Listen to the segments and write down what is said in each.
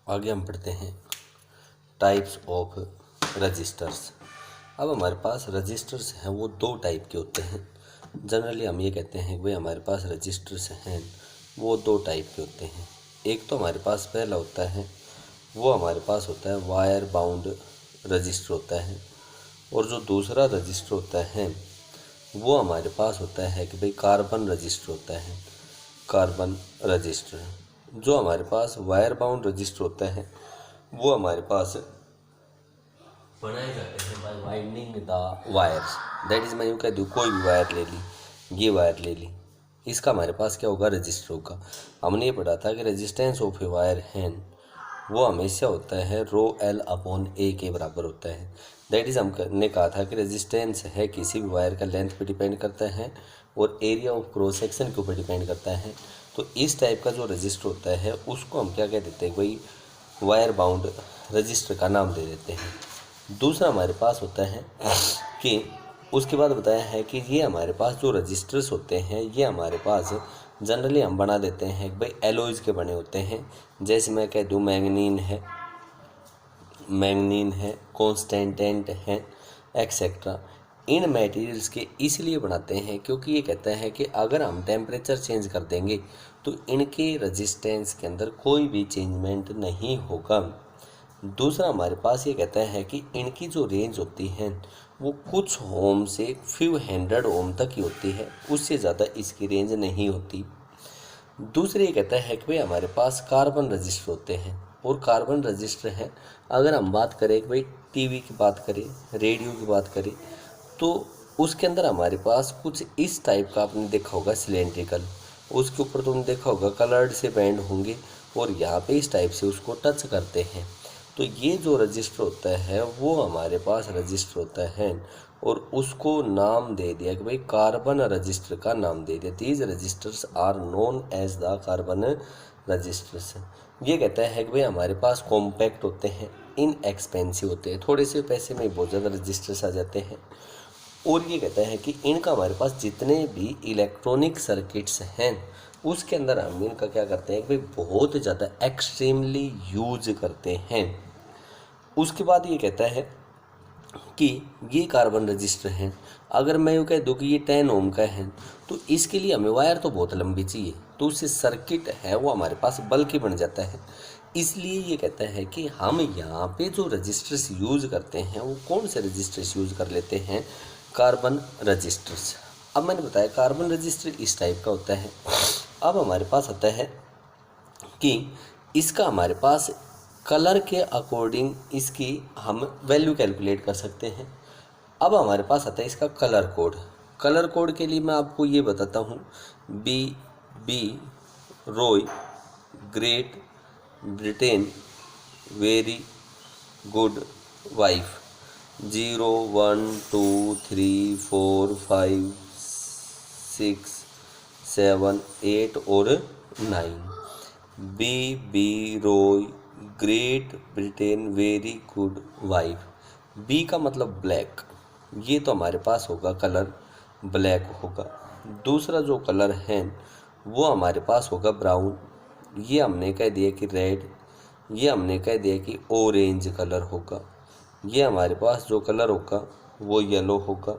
आगे हम पढ़ते हैं टाइप्स ऑफ रजिस्टर्स। अब हमारे पास रजिस्टर्स हैं वो दो टाइप के होते हैं। जनरली हम ये कहते हैं कि भाई हमारे पास रजिस्टर्स हैं वो दो टाइप के होते हैं। एक तो हमारे पास पहला होता है वो हमारे पास होता है वायर बाउंड रजिस्टर होता है, और जो दूसरा रजिस्टर होता है वो हमारे पास होता है कि भाई कार्बन रजिस्टर होता है। कार्बन रजिस्टर जो हमारे पास वायर बाउंड रजिस्टर होता है वो हमारे पास बनाए जाते हैं by winding the wires. That is मैं यूँ कह दूँ कोई भी वायर ले ली, ये वायर ले ली, इसका हमारे पास क्या होगा, रजिस्टर होगा। हमने ये पढ़ा था कि रेजिस्टेंस ऑफ ए वायर हैन वो हमेशा होता है रो एल अपॉन ए के बराबर होता है। दैट इज हमने कहा था कि रेजिस्टेंस है किसी भी वायर का लेंथ पे डिपेंड करता है और एरिया ऑफ क्रॉस सेक्शन के ऊपर डिपेंड करता है। तो इस टाइप का जो रजिस्टर होता है उसको हम क्या कह देते हैं, भाई वायर बाउंड रजिस्टर का नाम दे देते हैं। दूसरा हमारे पास होता है कि उसके बाद बताया है कि ये हमारे पास जो रजिस्टर्स होते हैं ये हमारे पास जनरली हम बना देते हैं कि भाई एलॉयज़ के बने होते हैं। जैसे मैं कह दूँ मैंगनीन है, कॉन्स्टेंटेंट है, एक्सेट्रा। इन मटेरियल्स के इसलिए बनाते हैं क्योंकि ये कहता है कि अगर हम टेम्परेचर चेंज कर देंगे तो इनके रेजिस्टेंस के अंदर कोई भी चेंजमेंट नहीं होगा। दूसरा हमारे पास ये कहता है कि इनकी जो रेंज होती है वो कुछ ओम से फ्यू हंड्रेड ओम तक ही होती है, उससे ज़्यादा इसकी रेंज नहीं होती। दूसरे ये कहता है कि भाई हमारे पास कार्बन रजिस्टर होते हैं, और कार्बन रजिस्टर है अगर हम बात करें कि भाई टीवी की बात करें, रेडियो की बात करें, तो उसके अंदर हमारे पास कुछ इस टाइप का आपने देखा होगा सिलेंड्रिकल, उसके ऊपर तुमने देखा होगा कलर्ड से बैंड होंगे और यहाँ पे इस टाइप से उसको टच करते हैं। तो ये जो रजिस्टर होता है वो हमारे पास रजिस्टर होता है और उसको नाम दे दिया कि भाई कार्बन रजिस्टर का नाम दे दिया। These resistors are known as the carbon resistors. ये कहता है कि भाई हमारे पास कॉम्पैक्ट होते हैं, इनएक्सपेंसिव होते हैं, थोड़े से पैसे में बहुत ज़्यादा रजिस्टर्स आ जाते हैं। और ये कहता है कि इनका हमारे पास जितने भी इलेक्ट्रॉनिक सर्किट्स हैं उसके अंदर हम इनका क्या करते हैं कि भाई बहुत ज़्यादा एक्सट्रीमली यूज करते हैं। उसके बाद ये कहता है कि ये कार्बन रजिस्टर हैं। अगर मैं यूँ कह दूँ कि ये 10 ओम का है तो इसके लिए हमें वायर तो बहुत लंबी चाहिए, तो उससे सर्किट है वो हमारे पास बल्कि बन जाता है। इसलिए ये कहता है कि हम यहाँ पे जो रजिस्टर्स यूज़ करते हैं वो कौन से रजिस्टर्स यूज़ कर लेते हैं, कार्बन रजिस्टर्स। अब मैंने बताया कार्बन रजिस्टर इस टाइप का होता है। अब हमारे पास आता है कि इसका हमारे पास कलर के अकॉर्डिंग इसकी हम वैल्यू कैलकुलेट कर सकते हैं। अब हमारे पास आता है इसका कलर कोड। कलर कोड के लिए मैं आपको ये बताता हूँ, B Roy, great Britain, very good wife, 0 1 2 3 4 5 6 7 8 और 9। B Roy, great Britain, very good wife. B का मतलब ब्लैक, ये तो हमारे पास होगा कलर ब्लैक होगा। दूसरा जो कलर है वो हमारे पास होगा ब्राउन, ये हमने कह दिया कि रेड, ये हमने कह दिया कि ऑरेंज कलर होगा। ये हमारे पास जो कलर होगा वो येलो होगा।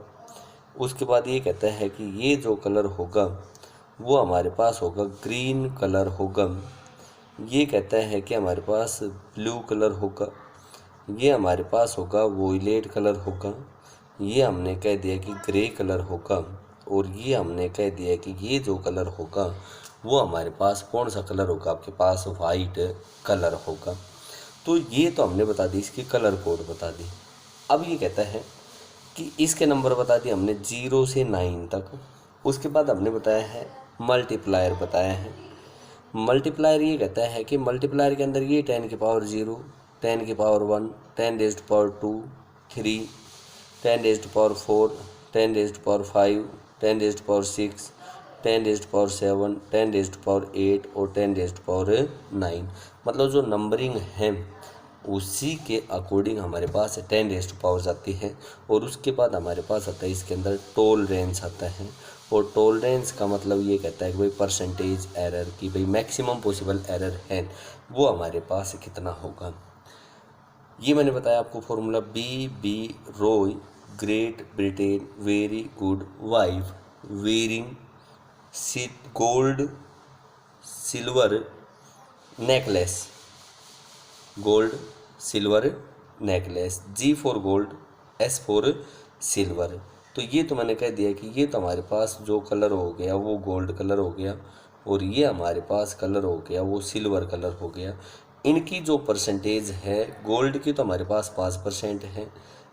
उसके बाद ये कहता है कि ये जो कलर होगा वो हमारे पास होगा ग्रीन कलर होगा। ये कहता है कि हमारे पास ब्लू कलर होगा। ये हमारे पास होगा वॉयलेट कलर होगा। ये हमने कह दिया कि ग्रे कलर होगा। और ये हमने कह दिया कि ये जो कलर होगा वो हमारे पास कौन सा कलर होगा, आपके पास वाइट कलर होगा। तो ये तो हमने बता दी, इसकी कलर कोड बता दी। अब ये कहता है कि इसके नंबर बता दिए हमने 0 से 9 तक। उसके बाद हमने बताया है मल्टीप्लायर बताया है। मल्टीप्लायर ये कहता है कि मल्टीप्लायर के अंदर ये 10 की पावर 0, 10 की power 1, 10 raised power 2, 3, 10 raised power 4, 10 raised power 5, 10 raised power 6, 10 raised power 7, 10 raised power 8 और 10 रेज़्ड पावर 9। मतलब जो नंबरिंग है उसी के अकॉर्डिंग हमारे पास 10 रेज़्ड पावर्स आती है। और उसके बाद हमारे पास आता है इसके अंदर टॉलरेंस आता है। और टॉलरेंस का मतलब ये कहता है कि भाई परसेंटेज एरर की भाई मैक्सिमम पॉसिबल एरर है वो हमारे पास कितना होगा। ये मैंने बताया आपको formula, B Roy great Britain very good wife wearing gold silver necklace, gold silver necklace, G for gold, S for silver. तो ये तो मैंने कह दिया कि ये तो हमारे पास जो कलर हो गया वो गोल्ड कलर हो गया, और ये हमारे पास कलर हो गया वो सिल्वर कलर हो गया। इनकी जो परसेंटेज है, गोल्ड की तो हमारे पास 5% है,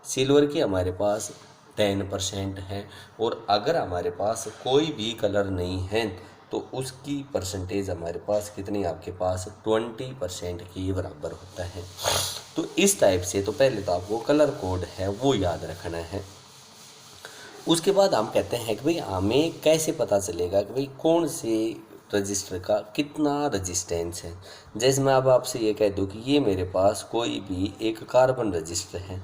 सिल्वर की हमारे पास 10% है, और अगर हमारे पास कोई भी कलर नहीं है तो उसकी परसेंटेज हमारे पास कितनी, आपके पास 20% के बराबर होता है। तो इस टाइप से तो पहले तो आपको कलर कोड है वो याद रखना है। उसके बाद हम कहते हैं कि भाई हमें कैसे पता चलेगा कि भाई कौन से रजिस्टर का कितना रजिस्टेंस है। जैसे मैं अब आपसे ये कह दूं कि ये मेरे पास कोई भी एक कार्बन रजिस्टर है,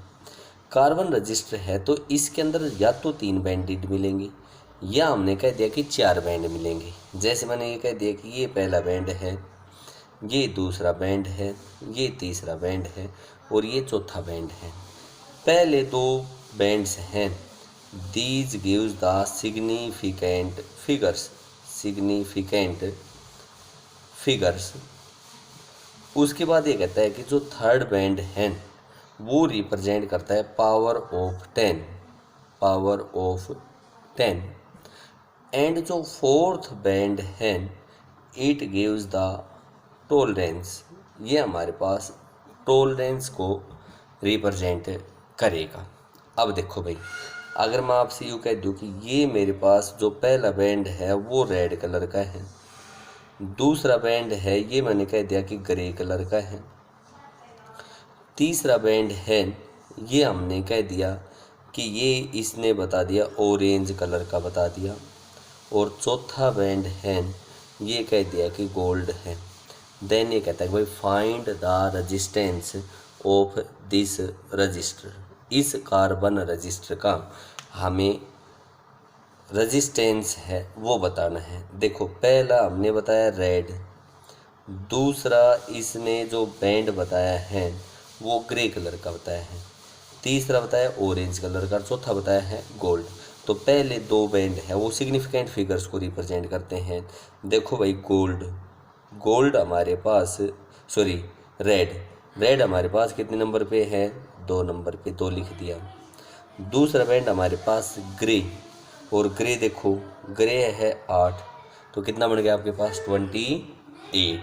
कार्बन रजिस्टर है, तो इसके अंदर या तो 3 बैंडेड मिलेंगे या हमने कह दिया कि 4 बैंड मिलेंगे। जैसे मैंने ये कह दिया कि ये पहला बैंड है, ये दूसरा बैंड है, ये तीसरा बैंड है, और ये चौथा बैंड है। पहले 2 बैंड्स हैं, these gives the significant figures. उसके बाद ये कहता है कि जो थर्ड बैंड है वो रिप्रेजेंट करता है पावर ऑफ 10, एंड जो फोर्थ बैंड है इट गिव्स द टॉलरेंस, ये हमारे पास टॉलरेंस को रिप्रेजेंट करेगा। अब देखो भाई, अगर मैं आपसे यूँ कह दूँ कि ये मेरे पास जो पहला बैंड है वो रेड कलर का है, दूसरा बैंड है ये मैंने कह दिया कि ग्रे कलर का है, तीसरा बैंड है ये हमने कह दिया कि ये इसने बता दिया ऑरेंज कलर का बता दिया, और चौथा बैंड है ये कह दिया कि गोल्ड है। देन ये कहता है कि भाई find the resistance of this register, इस कार्बन रजिस्टर का हमें रेजिस्टेंस है वो बताना है। देखो पहला हमने बताया रेड, दूसरा इसने जो बैंड बताया है वो ग्रे कलर का बताया है, तीसरा बताया ऑरेंज कलर का, चौथा बताया है गोल्ड। तो पहले 2 बैंड है वो सिग्निफिकेंट फिगर्स को रिप्रेजेंट करते हैं। देखो भाई गोल्ड हमारे पास, सॉरी रेड हमारे पास कितने नंबर पे है, 2 नंबर पे, 2 लिख दिया। दूसरा बैंड हमारे पास ग्रे, और ग्रे देखो ग्रे है 8, तो कितना बन गया आपके पास 28।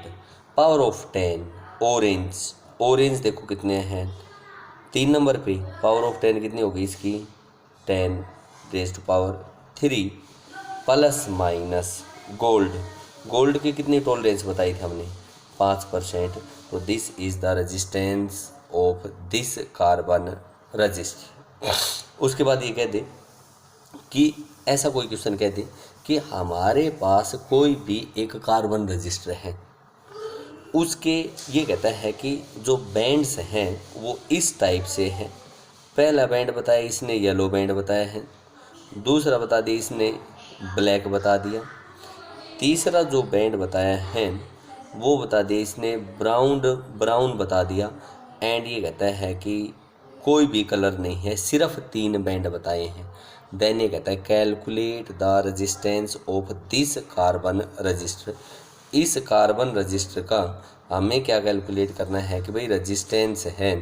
पावर ऑफ 10 ऑरेंज देखो कितने हैं 3 नंबर पे, पावर ऑफ 10 कितनी होगी इसकी 10 raise to power 3, plus minus gold की कितनी टॉलरेंस बताई थी हमने 5%। तो this is the resistance of this carbon resistor. उसके बाद ये कह दे कि ऐसा कोई क्वेश्चन कह दे कि हमारे पास कोई भी एक कार्बन रजिस्टर है, उसके ये कहता है कि जो बैंड्स हैं वो इस टाइप से हैं। पहला बैंड बताया इसने येलो बैंड बताया है, दूसरा बता दिया इसने ब्लैक बता दिया, तीसरा जो बैंड बताया है वो बता दिया इसने ब्राउन बता दिया, एंड ये कहता है कि कोई भी कलर नहीं है, सिर्फ 3 बैंड बताए हैं। देन ये कहता है calculate the resistance of this carbon register, इस कार्बन रजिस्टर का हमें क्या कैलकुलेट करना है कि भाई रेजिस्टेंस है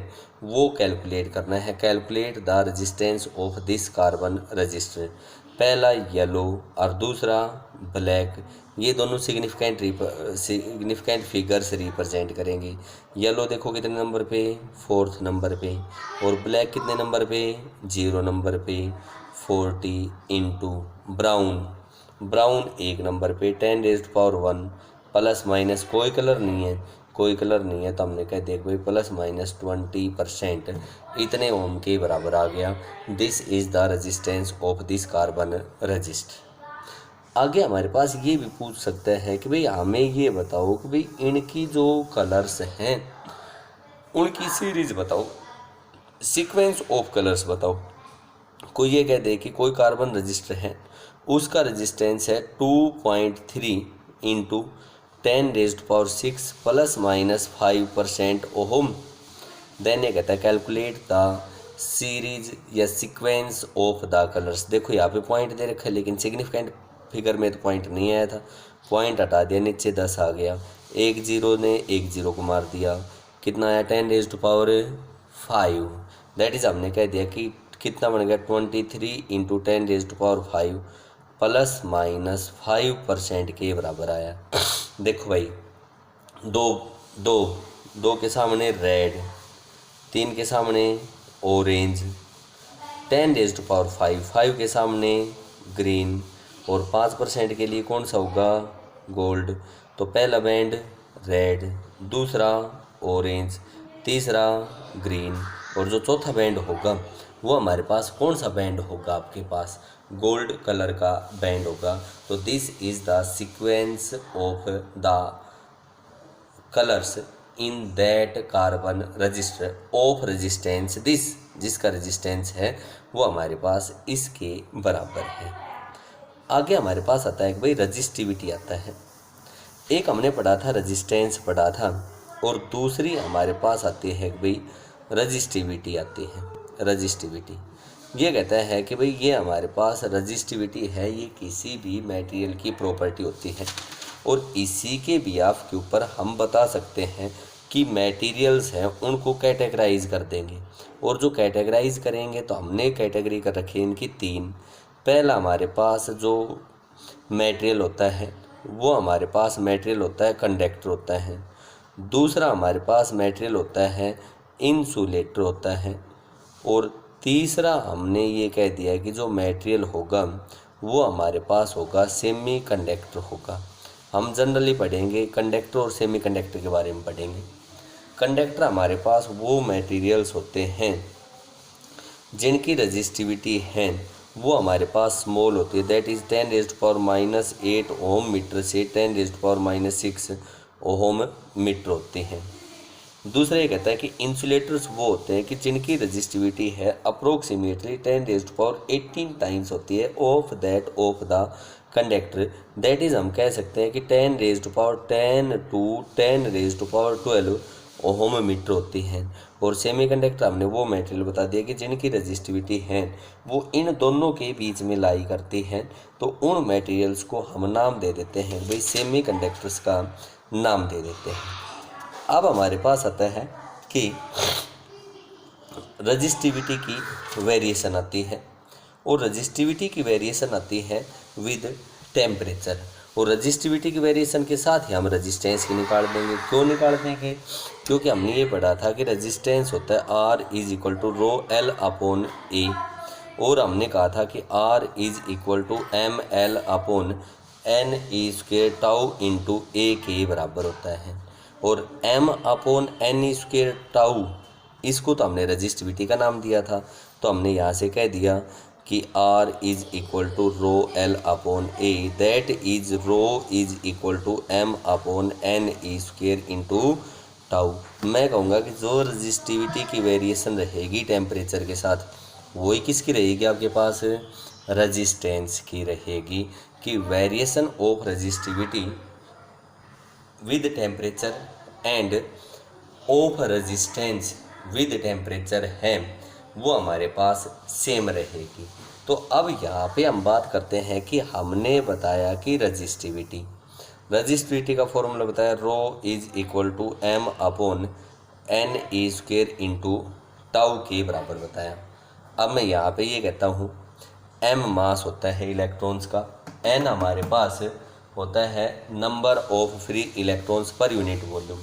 वो कैलकुलेट करना है। Calculate the resistance of this carbon register, पहला येलो और दूसरा ब्लैक, ये दोनों सिग्निफिकेंट फिगर्स रिप्रेजेंट करेंगे। येलो देखो कितने नंबर पे 4th नंबर पे, और ब्लैक कितने नंबर पे 0 नंबर पे 40 इंटू ब्राउन 1 नंबर पे 10 raise to power 1, plus minus कोई कलर नहीं है तो हमने कह दिया भाई प्लस माइनस 20% इतने ओम के बराबर आ गया। This is the resistance of this carbon register. आगे हमारे पास ये भी पूछ सकते हैं कि भाई हमें ये बताओ कि भाई इनकी जो कलर्स हैं उनकी सीरीज बताओ, सीक्वेंस ऑफ कलर्स बताओ। कोई ये कह दे कि कोई कार्बन रजिस्टर है, उसका रेजिस्टेंस है 2.3 इंटू 10⁻6 ±5% ओहम। देन ये कहता है कैलकुलेट द सीरीज या सीक्वेंस ऑफ द कलर्स। देखो यहाँ पे पॉइंट दे रखा है लेकिन सिग्निफिकेंट फिगर में तो पॉइंट नहीं आया था, पॉइंट हटा दिया, नीचे 10 आ गया, एक जीरो ने एक जीरो को मार दिया, कितना आया 10⁻5। दैट इज़ हमने कह दिया कि कितना बन गया 23 × 10⁻5 ±5% के बराबर आया। देखो भाई, दो दो दो के सामने रेड, 3 के सामने ऑरेंज, 10⁻5 5 के सामने ग्रीन और 5% के लिए कौन सा होगा गोल्ड। तो पहला बैंड रेड, दूसरा ऑरेंज, तीसरा ग्रीन और जो चौथा बैंड होगा वो हमारे पास कौन सा बैंड होगा, आपके पास गोल्ड कलर का बैंड होगा। तो this is the sequence of the colours in that carbon register of resistance this, जिसका रेजिस्टेंस है वो हमारे पास इसके बराबर है। आगे हमारे पास आता है कि भाई रजिस्टिविटी आता है। एक हमने पढ़ा था रेजिस्टेंस पढ़ा था और दूसरी हमारे पास आती है कि भाई रजिस्टिविटी आती है। रजिस्टिविटी ये कहता है कि भाई ये हमारे पास रजिस्टिविटी है, ये किसी भी मटेरियल की प्रॉपर्टी होती है और इसी के बिहाफ के ऊपर हम बता सकते हैं कि मटेरियल्स हैं उनको कैटेगराइज कर देंगे। और जो कैटेगराइज करेंगे तो हमने कैटेगरी कर रखी है इनकी 3। पहला हमारे पास जो मटेरियल होता है वो हमारे पास मटेरियल होता है कंडक्टर होता है, दूसरा हमारे पास मटेरियल होता है इंसुलेटर होता है और तीसरा हमने ये कह दिया है कि जो मटेरियल होगा वो हमारे पास होगा सेमी कंडक्टर होगा। हम जनरली पढ़ेंगे कंडक्टर और सेमी कंडक्टर के बारे में पढ़ेंगे। कंडक्टर हमारे पास वो मटेरियल्स होते हैं जिनकी रजिस्टिविटी है वो हमारे पास स्मॉल होती है, दैट इज़ 10⁻8 ओम मीटर से 10⁻6 ओम मीटर होती हैं। दूसरा ये कहता है कि इंसुलेटर्स वो होते हैं कि जिनकी रजिस्टिविटी है अप्रोक्सीमेटली 10⁻18 टाइम्स होती है of that of the conductor, that is हम कह सकते हैं कि 10⁻10 to 10⁻12 ओहम मीटर होती हैं। और सेमीकंडक्टर हमने वो मटेरियल बता दिया कि जिनकी रजिस्टिविटी है वो इन दोनों के बीच में लाई करती हैं, तो उन मटेरियल्स को हम नाम दे देते हैं भाई सेमीकंडक्टर्स का नाम दे देते हैं। अब हमारे पास आता है कि रजिस्टिविटी की वेरिएशन आती है और रजिस्टिविटी की वेरिएशन आती है विद टेम्परेचर, और रजिस्टिविटी की वेरिएशन के साथ ही हम रजिस्टेंस की निकाल देंगे। क्यों निकाल देंगे? क्योंकि हमने ये पढ़ा था कि रजिस्टेंस होता है R = ρL/A और हमने कहा था कि R = mL/NE² tau into A के बराबर होता है और m/NE² टाउ इसको तो हमने रजिस्टिविटी का नाम दिया था, तो हमने यहाँ से कह दिया कि R = ρL/A, that is ρ = m/NE² into tau. मैं कहूँगा कि जो रजिस्टिविटी की वेरिएशन रहेगी टेम्परेचर के साथ वही किसकी रहेगी, आपके पास रजिस्टेंस की रहेगी, कि variation of resistivity with temperature end of resistance with temperature है वो हमारे पास सेम रहेगी। तो अब यहाँ पे हम बात करते हैं कि हमने बताया कि रजिस्टिविटी का फॉर्मूला बताया ρ = m/NE² इंटू टाउ के बराबर बताया। अब मैं यहाँ पे ये कहता हूँ m मास होता है इलेक्ट्रॉन्स का, n हमारे पास होता है number of free electrons per unit volume,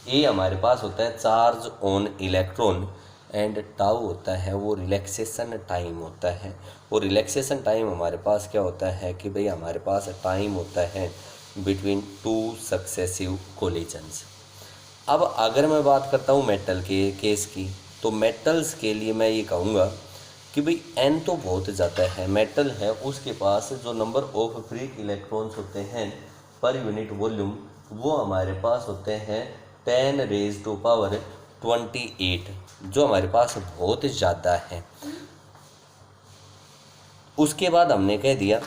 ए हमारे पास होता है charge on electron and tau होता है वो रिलैक्सेशन टाइम होता है। और रिलैक्सेशन टाइम हमारे पास क्या होता है कि भाई हमारे पास टाइम होता है बिटवीन 2 सक्सेसिव कोलिजन्स। अब अगर मैं बात करता हूँ मेटल के केस की, तो मेटल्स के लिए मैं ये कहूँगा कि भाई n तो बहुत ज़्यादा है, मेटल है उसके पास जो नंबर ऑफ फ्री इलेक्ट्रॉन्स होते हैं पर यूनिट वॉल्यूम वो हमारे पास होते हैं 10⁻28, जो हमारे पास बहुत ज़्यादा है। उसके बाद हमने कह दिया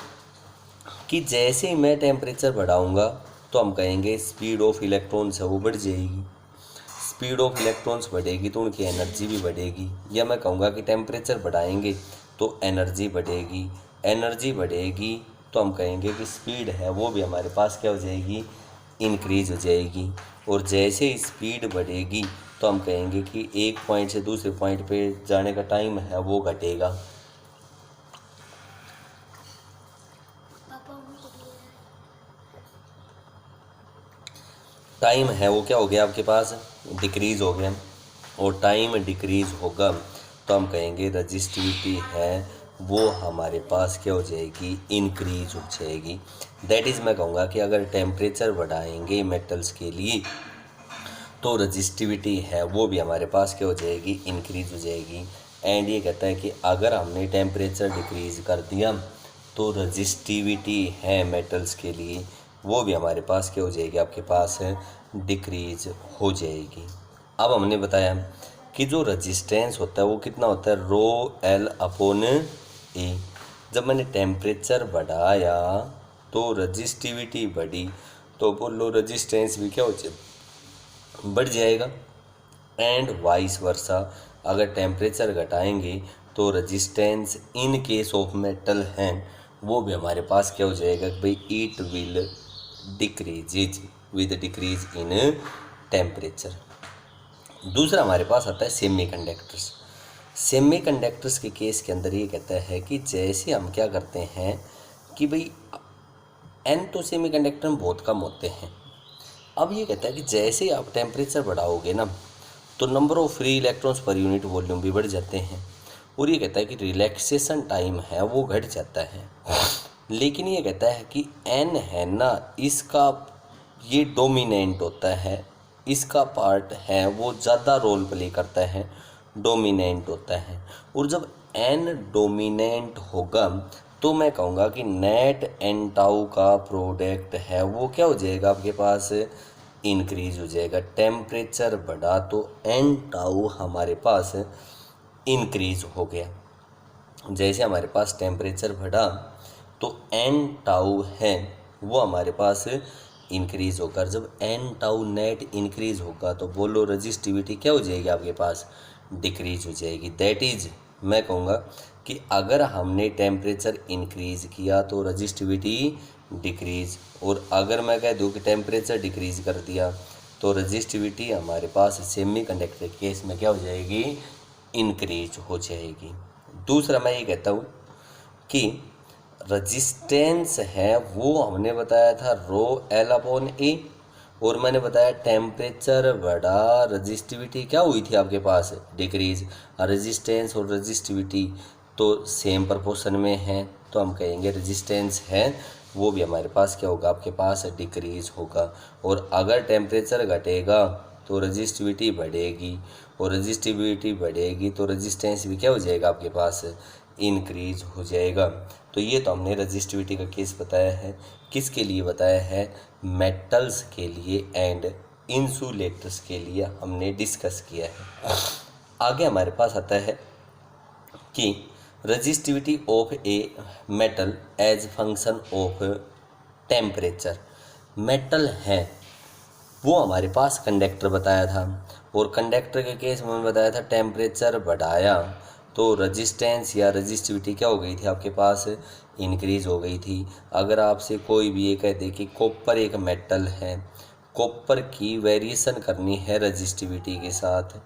कि जैसे ही मैं टेम्परेचर बढ़ाऊंगा तो हम कहेंगे स्पीड ऑफ इलेक्ट्रॉन्स है वो बढ़ जाएगी। स्पीड ऑफ इलेक्ट्रॉन्स बढ़ेगी तो उनकी एनर्जी भी बढ़ेगी। या मैं कहूँगा कि टेम्परेचर बढ़ाएंगे तो एनर्जी बढ़ेगी। एनर्जी बढ़ेगी तो हम कहेंगे कि स्पीड है वो भी हमारे पास क्या हो जाएगी, इंक्रीज हो जाएगी। और जैसे ही स्पीड बढ़ेगी तो हम कहेंगे कि एक पॉइंट से दूसरे पॉइंट पे जाने का टाइम है वो घटेगा। टाइम है वो क्या हो गया आपके पास, डिक्रीज़ हो गया। और टाइम डिक्रीज़ होगा तो हम कहेंगे रजिस्टिविटी है वो हमारे पास क्या हो जाएगी, इंक्रीज हो जाएगी। दैट इज़ मैं कहूँगा कि अगर टेम्परेचर बढ़ाएंगे मेटल्स के लिए तो रजिस्टिविटी है वो भी हमारे पास क्या हो जाएगी, इंक्रीज हो जाएगी। एंड ये कहता है कि अगर हमने टेम्परेचर डिक्रीज़ कर दिया तो रजिस्टिविटी है मेटल्स के लिए वो भी हमारे पास क्या हो जाएगी, आपके पास डिक्रीज हो जाएगी। अब हमने बताया कि जो रजिस्टेंस होता है वो कितना होता है, रो एल अपॉन ए। जब मैंने टेम्परेचर बढ़ाया तो रजिस्टिविटी बढ़ी तो बोलो रजिस्टेंस भी क्या हो जाए, बढ़ जाएगा। एंड वाइस वर्सा, अगर टेम्परेचर घटाएंगे तो resistance in case of metal हैं वो भी हमारे पास क्या हो जाएगा कि भाई it will decrease with decrease in temperature. दूसरा हमारे पास आता है सेमीकंडक्टर्स। सेमीकंडक्टर्स के केस के अंदर ये कहता है कि जैसे हम क्या करते हैं कि भाई एन तो सेमीकंडक्टर में बहुत कम होते हैं। अब ये कहता है कि जैसे ही आप टेम्परेचर बढ़ाओगे ना तो number of free electrons per unit volume भी बढ़ जाते हैं। और ये कहता है कि रिलैक्सेशन टाइम है वो घट जाता है। लेकिन ये कहता है कि एन है ना, इसका ये डोमिनेंट होता है, इसका पार्ट है वो ज़्यादा रोल प्ले करता है, डोमिनेंट होता है। और जब एन डोमिनेंट होगा तो मैं कहूँगा कि नेट एन टाउ का प्रोडक्ट है वो क्या हो जाएगा, आपके पास इंक्रीज हो जाएगा। टेम्परेचर बढ़ा तो एन टाउ हमारे पास इंक्रीज हो गया। जैसे हमारे पास टेम्परेचर बढ़ा तो एन टाउ है वो हमारे पास इंक्रीज होकर, जब एन टाउ नेट इंक्रीज होगा तो बोलो रजिस्टिविटी क्या हो जाएगी, आपके पास डिक्रीज हो जाएगी। दैट इज़ मैं कहूँगा कि अगर हमने टेम्परेचर इंक्रीज किया तो रजिस्टिविटी डिक्रीज, और अगर मैं कह दूँ कि टेम्परेचर डिक्रीज कर दिया तो रजिस्टिविटी हमारे पास सेमीकंडक्टर केस में क्या हो जाएगी, इंक्रीज हो जाएगी। दूसरा मैं ये कहता हूँ कि रजिस्टेंस है वो हमने बताया था रो एल अपॉन ए, और मैंने बताया टेम्परेचर बढ़ा रजिस्टिविटी क्या हुई थी आपके पास, डिक्रीज। रेजिस्टेंस और रजिस्टिविटी तो सेम प्रोपोर्शन में है तो हम कहेंगे रेजिस्टेंस है वो भी हमारे पास क्या होगा, आपके पास डिक्रीज होगा। और अगर टेम्परेचर घटेगा तो रजिस्टिविटी बढ़ेगी, और रजिस्टिविटी बढ़ेगी तो रेजिस्टेंस भी क्या हो जाएगा, आपके पास इंक्रीज हो जाएगा। तो ये तो हमने रजिस्टिविटी का केस बताया है, किसके लिए बताया है, मेटल्स के लिए एंड इंसुलेटर्स के लिए हमने डिस्कस किया है। आगे हमारे पास आता है कि resistivity of a metal as function of temperature. Metal है वो हमारे पास कंडक्टर बताया था, और कंडक्टर के केस में बताया था टेम्परेचर बढ़ाया तो रजिस्टेंस या रजिस्टिविटी क्या हो गई थी, आपके पास इंक्रीज हो गई थी। अगर आपसे कोई भी ये कह दे कि कॉपर एक मेटल है, कॉपर की वेरिएशन करनी है रजिस्टिविटी के साथ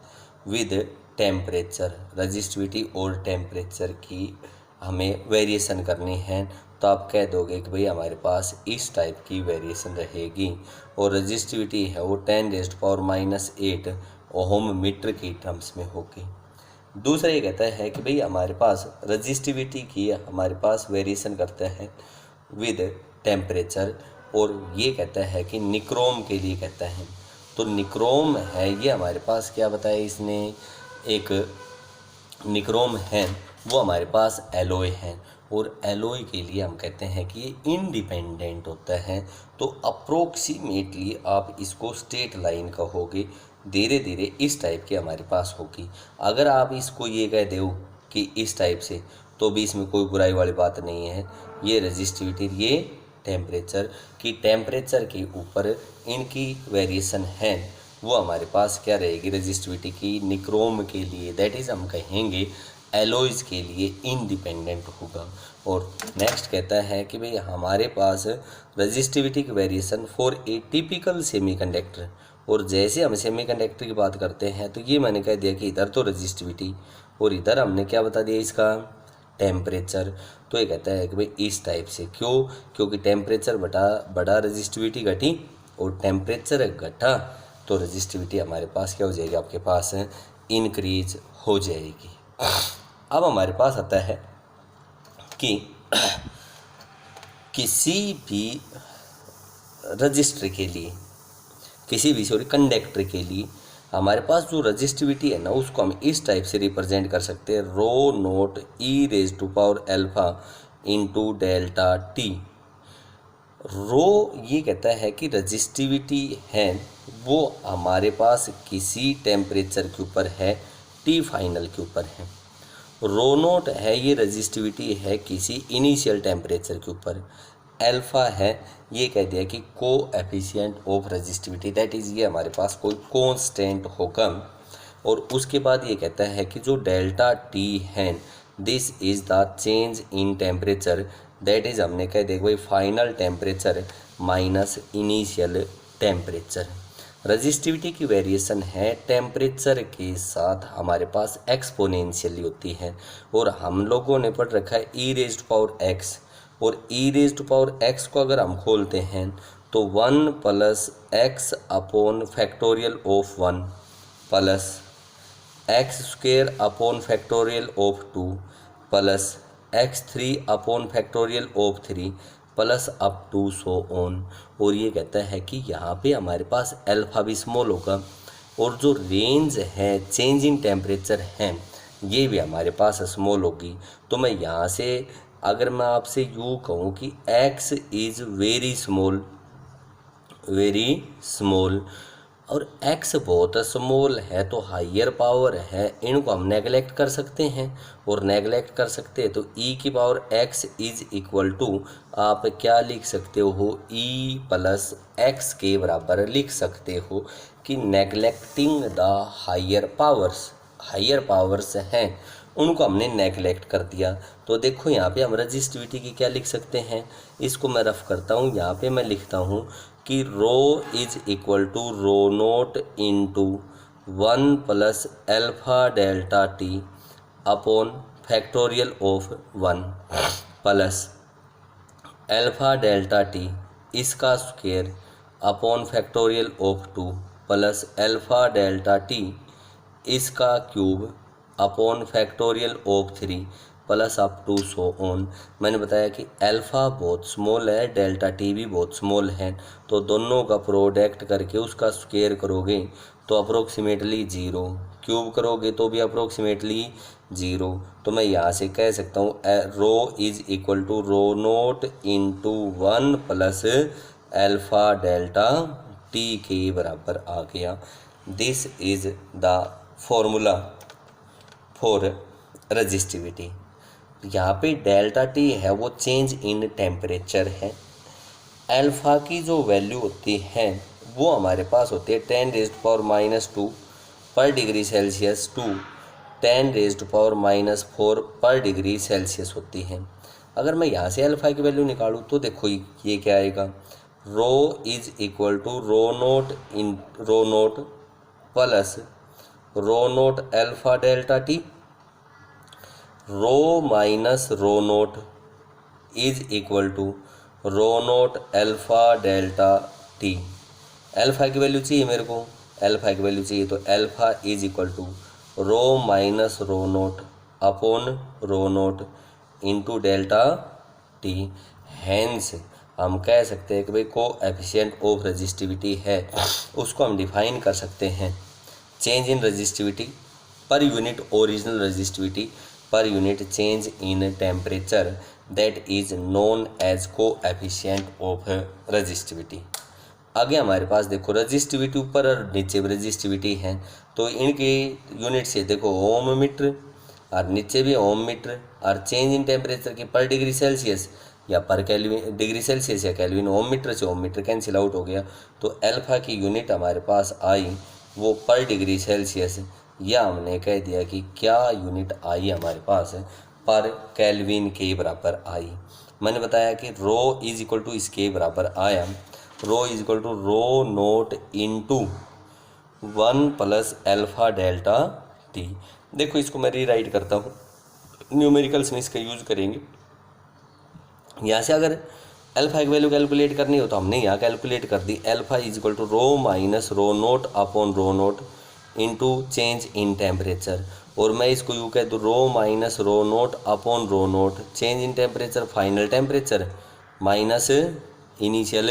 विद टेम्परेचर, रजिस्टिविटी और टेम्परेचर की हमें वेरिएशन करनी है, तो आप कह दोगे कि भाई हमारे पास इस टाइप की वेरिएशन रहेगी। और रजिस्टिविटी है वो 10⁻⁸ ओम मीटर की टर्म्स में होगी। दूसरा ये कहता है कि भाई हमारे पास रजिस्टिविटी की हमारे पास वेरिएशन करते हैं विद टेम्परेचर, और ये कहता है कि निक्रोम के लिए कहता है। तो निक्रोम है ये हमारे पास क्या बताया इसने, एक निक्रोम है वो हमारे पास एलोय है, और एलोय के लिए हम कहते हैं कि ये इंडिपेंडेंट होता है। तो अप्रोक्सीमेटली आप इसको स्ट्रेट लाइन कहोगे, धीरे धीरे इस टाइप की हमारे पास होगी। अगर आप इसको ये कह दो कि इस टाइप से, तो भी इसमें कोई बुराई वाली बात नहीं है। ये रजिस्टिविटी ये टेम्परेचर की टेम्परेचर के ऊपर इनकी वेरिएशन है वो हमारे पास क्या रहेगी रेजिस्टिविटी की निक्रोम के लिए दैट इज़ हम कहेंगे एलोइज के लिए इंडिपेंडेंट होगा। और नेक्स्ट कहता है कि भाई हमारे पास रेजिस्टिविटी की variation for a typical semiconductor. और जैसे हम सेमीकंडक्टर की बात करते हैं तो ये मैंने कह दिया कि इधर तो रेजिस्टिविटी और इधर हमने क्या बता दिया इसका टेम्परेचर। तो ये कहता है कि भाई इस टाइप से क्यों, क्योंकि टेम्परेचर बड़ा रेजिस्टिविटी घटी और टेम्परेचर घटा तो रेजिस्टिविटी हमारे पास क्या हो जाएगी आपके पास इंक्रीज हो जाएगी। अब हमारे पास आता है कि किसी भी रजिस्टर के लिए कंडक्टर के लिए हमारे पास जो रजिस्टिविटी है ना उसको हम इस टाइप से रिप्रेजेंट कर सकते हैं rho naught e raise to power alpha into delta T. Rho ये कहता है कि रजिस्टिविटी है वो हमारे पास किसी टेम्परेचर के ऊपर है, टी फाइनल के ऊपर है। रो नोट है ये रजिस्टिविटी है किसी इनिशियल टेम्परेचर के ऊपर। अल्फ़ा है ये कह दिया कि coefficient of resistivity that is ये हमारे पास कोई कांस्टेंट होगा। और उसके बाद ये कहता है कि जो डेल्टा टी है this is the change in temperature that is हमने कह दिया भाई final temperature minus initial temperature. Resistivity की वेरिएशन है टेम्परेचर के साथ हमारे पास एक्सपोनेंशियली होती है। और हम लोगों ने पढ़ रखा है ई रेज्ड पावर एक्स, और ई रेज्ड पावर एक्स को अगर हम खोलते हैं तो 1 plus x upon factorial of 1 plus x square upon factorial of 2 plus x3 upon factorial of 3 plus up to so on. और ये कहता है कि यहाँ पे हमारे पास अल्फा भी स्मॉल होगा और जो रेंज है चेंज इन टेम्परेचर है ये भी हमारे पास स्मॉल होगी। तो मैं यहाँ से अगर मैं आपसे यूँ कहूँ कि x इज़ वेरी स्मॉल और x बहुत स्मॉल है तो हाइयर पावर है, इनको हम नेगलेक्ट कर सकते हैं। और नेगलेक्ट कर सकते हैं तो e की power x is equal to आप क्या लिख सकते हो e प्लस एक्स के बराबर लिख सकते हो कि नेगलेक्टिंग द हाइयर पावर्स हैं उनको हमने नेगलेक्ट कर दिया। तो देखो यहाँ पे हम रजिस्टिविटी की क्या लिख सकते हैं, इसको मैं रफ करता हूँ। यहाँ पे मैं लिखता हूँ कि rho is equal to rho naught into 1 plus alpha delta T upon factorial of 1 plus alpha delta T इसका square upon factorial of 2 plus alpha delta T इसका cube upon factorial of 3 plus up to so on. मैंने बताया कि alpha बहुत small है, delta T भी बहुत small है, तो दोनों का प्रोडक्ट करके उसका स्क्वायर करोगे तो अप्रोक्सीमेटली 0, क्यूब करोगे तो भी अप्रोक्सीमेटली 0। तो मैं यहाँ से कह सकता हूँ rho is equal to rho naught into 1 plus alpha delta T के बराबर आ गया। This is the formula for resistivity. यहाँ पे डेल्टा टी है वो चेंज इन टेम्परेचर है। अल्फ़ा की जो वैल्यू होती है वो हमारे पास होती है 10⁻⁻² पर डिग्री सेल्सियस टू 10⁻⁻4 पर डिग्री सेल्सियस होती है। अगर मैं यहाँ से अल्फ़ा की वैल्यू निकालूँ तो देखो ये क्या आएगा, rho is equal to rho naught plus rho naught alpha delta T, rho minus rho naught is equal to rho naught alpha delta T. Alpha की वैल्यू चाहिए मेरे को, अल्फ़ा की वैल्यू चाहिए तो alpha is equal to rho minus rho naught upon rho naught into delta T. Hence हम कह सकते हैं कि भाई कोएफिशिएंट ऑफ रजिस्टिविटी है उसको हम डिफाइन कर सकते हैं change in resistivity per unit original resistivity per unit change in temperature that is known as coefficient of resistivity. आगे हमारे पास देखो रजिस्टिविटी ऊपर और नीचे भी रजिस्टिविटी है तो इनके यूनिट से देखो ओम मीटर और नीचे भी ओम मीटर और चेंज इन टेम्परेचर की पर डिग्री सेल्सियस या पर केल्विन, डिग्री सेल्सियस या केल्विन, ओम मीटर से ओम मीटर कैंसिल आउट हो गया, तो अल्फा की यूनिट हमारे पास आई वो पर डिग्री सेल्सियस, या हमने कह दिया कि क्या यूनिट आई हमारे पास पर केल्विन के बराबर आई। मैंने बताया कि रो इज इक्वल टू इसके बराबर आया, rho is equal to rho naught into 1 plus alpha delta T. देखो इसको मैं रीराइट करता हूँ, न्यूमेरिकल्स में इसका यूज़ करेंगे। यहाँ से अगर अल्फा की वैल्यू कैलकुलेट करनी हो तो हमने यहाँ कैलकुलेट कर दी, alpha is equal to rho minus rho naught upon rho naught into change in temperature, और मैं इसको यूँ कह दूँ rho minus rho naught upon rho naught change in temperature final temperature minus initial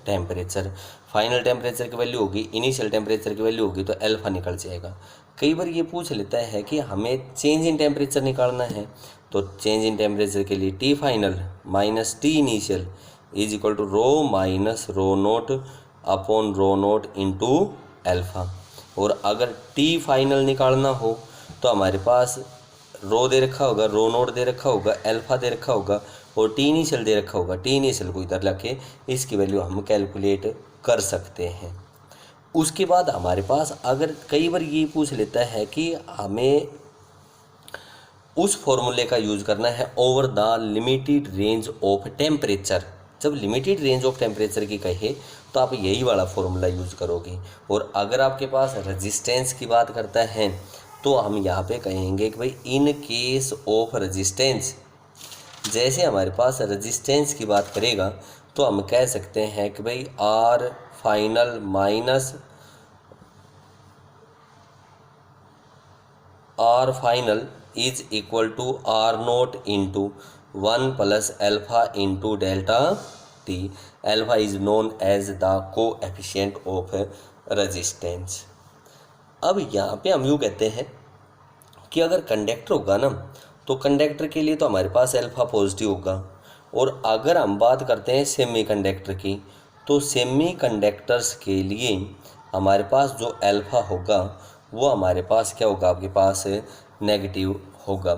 temperature. Final temperature की value होगी, initial temperature की value होगी, तो अल्फा निकल जाएगा। कई बार ये पूछ लेता है कि हमें चेंज इन टेम्परेचर निकालना है, तो चेंज इन टेम्परेचर के लिए T final minus T initial is equal to rho minus rho naught upon rho naught into alpha. और अगर टी फाइनल निकालना हो तो हमारे पास रो दे रखा होगा, रो नोट दे रखा होगा, अल्फा दे रखा होगा और टी इनिशियल दे रखा होगा। टी इनिशियल को इधर रखे इसकी वैल्यू हम कैलकुलेट कर सकते हैं। उसके बाद हमारे पास अगर कई बार ये पूछ लेता है कि हमें उस फॉर्मूले का यूज़ करना है over the limited range of temperature. जब लिमिटेड रेंज ऑफ टेम्परेचर की कहे तो आप यही वाला फॉर्मूला यूज़ करोगे। और अगर आपके पास रेजिस्टेंस की बात करता है तो हम यहाँ पे कहेंगे कि भाई इन केस ऑफ रेजिस्टेंस, जैसे हमारे पास रेजिस्टेंस की बात करेगा तो हम कह सकते हैं कि भाई R final minus R final is equal to R naught into 1 plus alpha into delta T. Alpha is known as the coefficient of resistance. अब यहाँ पे हम यूँ कहते हैं कि अगर कंडक्टर होगा ना तो कंडक्टर के लिए तो हमारे पास अल्फा पॉजिटिव होगा, और अगर हम बात करते हैं सेमी कंडक्टर की तो सेमी कंडक्टर्स के लिए हमारे पास जो अल्फा होगा वो हमारे पास क्या होगा, आपके पास नेगेटिव होगा।